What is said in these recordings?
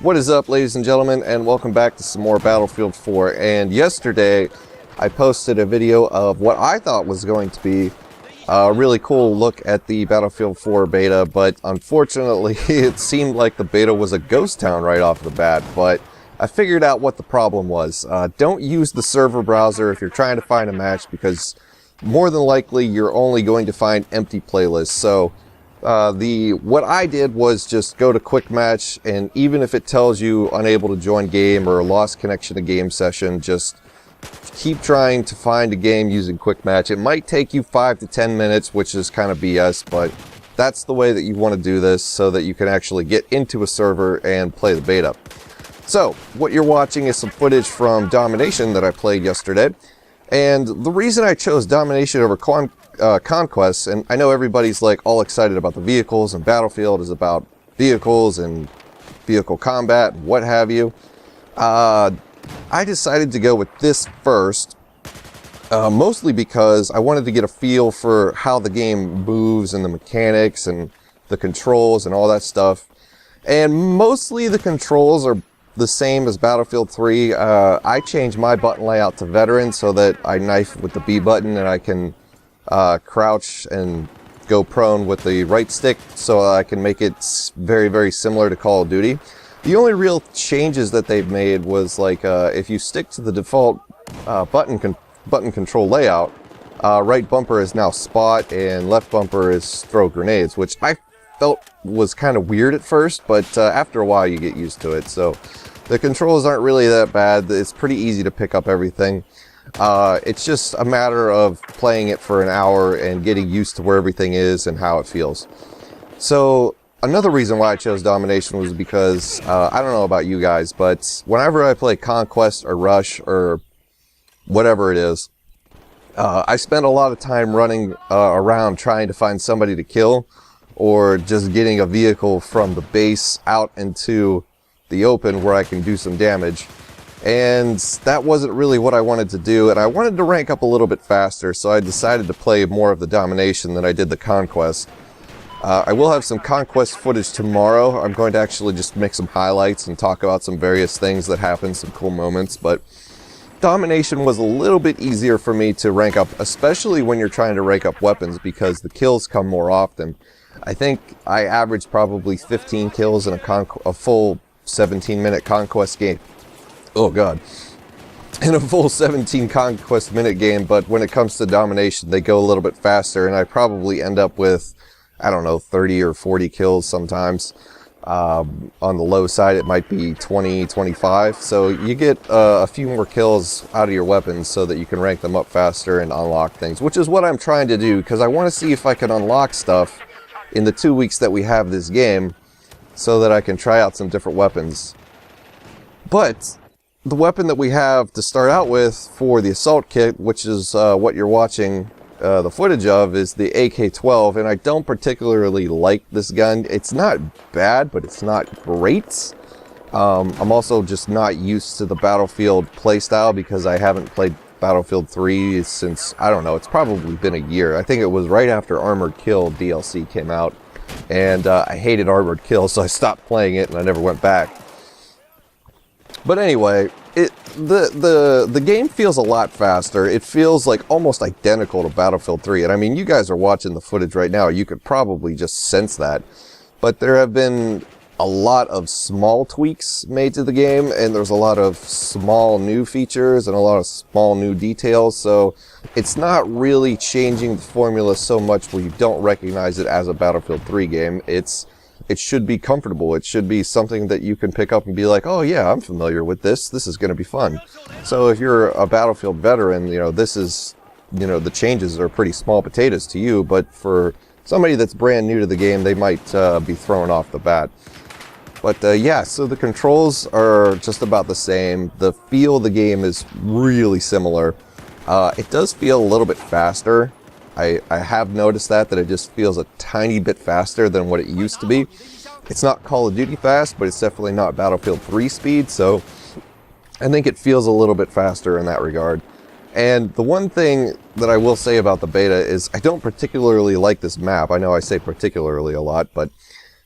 What is up, ladies and gentlemen, and welcome back to some more Battlefield 4. And yesterday I posted a video of what I thought was going to be a really cool look at the Battlefield 4 beta, but unfortunately it seemed like the beta was a ghost town right off the bat. But I figured out what the problem was. Don't use the server browser if you're trying to find a match, because more than likely you're only going to find empty playlists. So what I did was just go to quick match, and even if it tells you unable to join game or lost connection to game session, just keep trying to find a game using quick match. It might take you 5 to 10 minutes, which is kind of BS, but that's the way that you want to do this so that you can actually get into a server and play the beta. So what you're watching is some footage from Domination that I played yesterday. And the reason I chose Domination over Conquest, and I know everybody's like all excited about the vehicles, and Battlefield is about vehicles and vehicle combat and what have you. I decided to go with this first, mostly because I wanted to get a feel for how the game moves and the mechanics and the controls and all that stuff. And mostly the controls are the same as Battlefield 3. I changed my button layout to veteran so that I knife with the B button and I can crouch and go prone with the right stick, so I can make it very, very similar to Call of Duty. The only real changes that they've made was like if you stick to the default button control layout, right bumper is now spot and left bumper is throw grenades, which I felt was kind of weird at first, but after a while you get used to it. So the controls aren't really that bad. It's pretty easy to pick up everything. It's just a matter of playing it for an hour and getting used to where everything is and how it feels. So another reason why I chose Domination was because, I don't know about you guys, but whenever I play Conquest or Rush or whatever it is, I spend a lot of time running around trying to find somebody to kill, or just getting a vehicle from the base out into the open where I can do some damage. And that wasn't really what I wanted to do, and I wanted to rank up a little bit faster, so I decided to play more of the Domination than I did the Conquest. I will have some Conquest footage tomorrow. I'm going to actually just make some highlights and talk about some various things that happened, some cool moments, but Domination was a little bit easier for me to rank up, especially when you're trying to rank up weapons, because the kills come more often. I think I averaged probably 15 kills in a full 17-minute Conquest game. Oh god. In a full 17 Conquest minute game, but when it comes to Domination, they go a little bit faster, and I probably end up with, I don't know, 30 or 40 kills sometimes. On the low side, it might be 20, 25. So you get a few more kills out of your weapons so that you can rank them up faster and unlock things, which is what I'm trying to do, because I want to see if I can unlock stuff in the 2 weeks that we have this game so that I can try out some different weapons. But the weapon that we have to start out with for the assault kit, which is what you're watching the footage of, is the AK-12, and I don't particularly like this gun. It's not bad, but it's not great. I'm also just not used to the Battlefield playstyle because I haven't played Battlefield 3 since, I don't know, it's probably been a year. I think it was right after Armored Kill DLC came out, and I hated Armored Kill, so I stopped playing it and I never went back. But anyway, the game feels a lot faster. It feels like almost identical to Battlefield 3. And I mean, you guys are watching the footage right now. You could probably just sense that. But there have been a lot of small tweaks made to the game, and there's a lot of small new features and a lot of small new details. So it's not really changing the formula so much where you don't recognize it as a Battlefield 3 game. It should be comfortable. It should be something that you can pick up and be like, oh yeah, I'm familiar with this. This is going to be fun. So if you're a Battlefield veteran, this is, the changes are pretty small potatoes to you, but for somebody that's brand new to the game, they might be thrown off the bat. But yeah, so the controls are just about the same. The feel of the game is really similar. It does feel a little bit faster. I have noticed that it just feels a tiny bit faster than what it used to be. It's not Call of Duty fast, but it's definitely not Battlefield 3 speed, so I think it feels a little bit faster in that regard. And the one thing that I will say about the beta is I don't particularly like this map. I know I say particularly a lot, but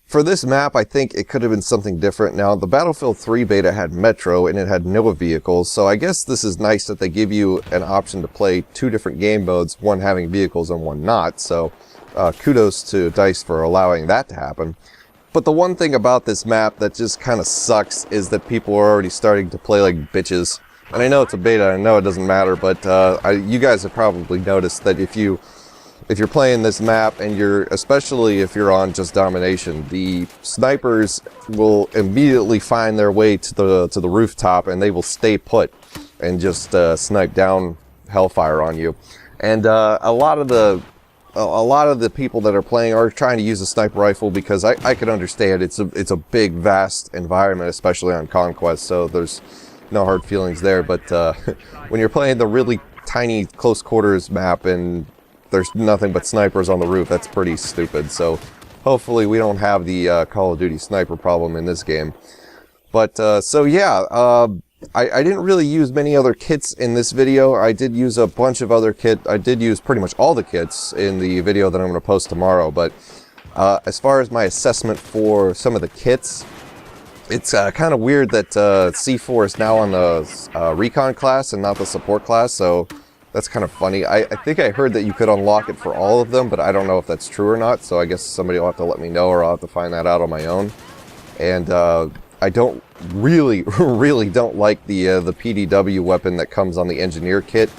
For this map, I think it could have been something different. Now, the Battlefield 3 beta had Metro, and it had no vehicles, so I guess this is nice that they give you an option to play 2 different game modes, one having vehicles and one not, so kudos to DICE for allowing that to happen. But the one thing about this map that just kind of sucks is that people are already starting to play like bitches. And I know it's a beta, I know it doesn't matter, but you guys have probably noticed that if you're playing this map, and especially if you're on just Domination, the snipers will immediately find their way to the rooftop, and they will stay put and just snipe down hellfire on you. And a lot of the people that are playing are trying to use a sniper rifle because I could understand it's a big, vast environment, especially on Conquest. So there's no hard feelings there. But when you're playing the really tiny close quarters map and there's nothing but snipers on the roof, that's pretty stupid. So hopefully we don't have the Call of Duty sniper problem in this game. But so yeah, I didn't really use many other kits in this video. I did use a bunch of other kits. I did use pretty much all the kits in the video that I'm going to post tomorrow. But as far as my assessment for some of the kits, it's kind of weird that C4 is now on the recon class and not the support class. So that's kind of funny. I think I heard that you could unlock it for all of them, but I don't know if that's true or not. So I guess somebody will have to let me know, or I'll have to find that out on my own. And I don't really don't like the PDW weapon that comes on the engineer kit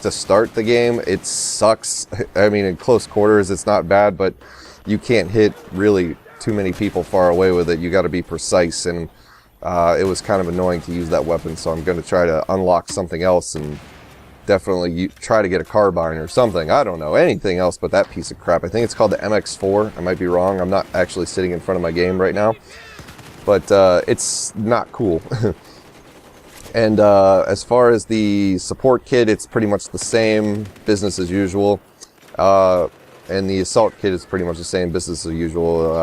to start the game. It sucks. I mean, in close quarters it's not bad, but you can't hit really too many people far away with it. You got to be precise, and it was kind of annoying to use that weapon. So I'm going to try to unlock something else and definitely try to get a carbine or something. I don't know, anything else but that piece of crap. I think it's called the MX4. I might be wrong. I'm not actually sitting in front of my game right now. But it's not cool. And as far as the support kit, it's pretty much the same, business as usual. And the assault kit is pretty much the same, business as usual.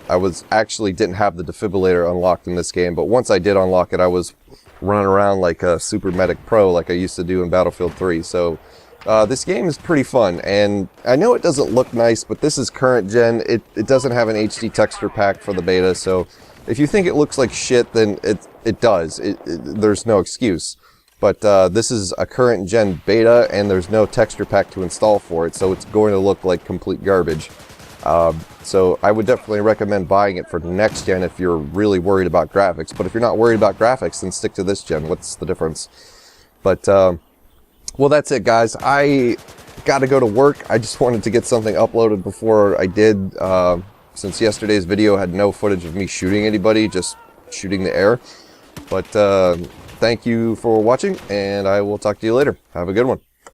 I didn't have the defibrillator unlocked in this game, but once I did unlock it, I was running around like a super medic pro like I used to do in Battlefield 3. So this game is pretty fun, and I know it doesn't look nice, but this is current gen. It doesn't have an HD texture pack for the beta, so if you think it looks like shit, then it does. There's no excuse. But this is a current gen beta, and there's no texture pack to install for it, so it's going to look like complete garbage. So I would definitely recommend buying it for next gen if you're really worried about graphics. But if you're not worried about graphics, then stick to this gen. What's the difference? But, well, that's it, guys. I got to go to work. I just wanted to get something uploaded before I did, since yesterday's video had no footage of me shooting anybody, just shooting the air. But thank you for watching, and I will talk to you later. Have a good one.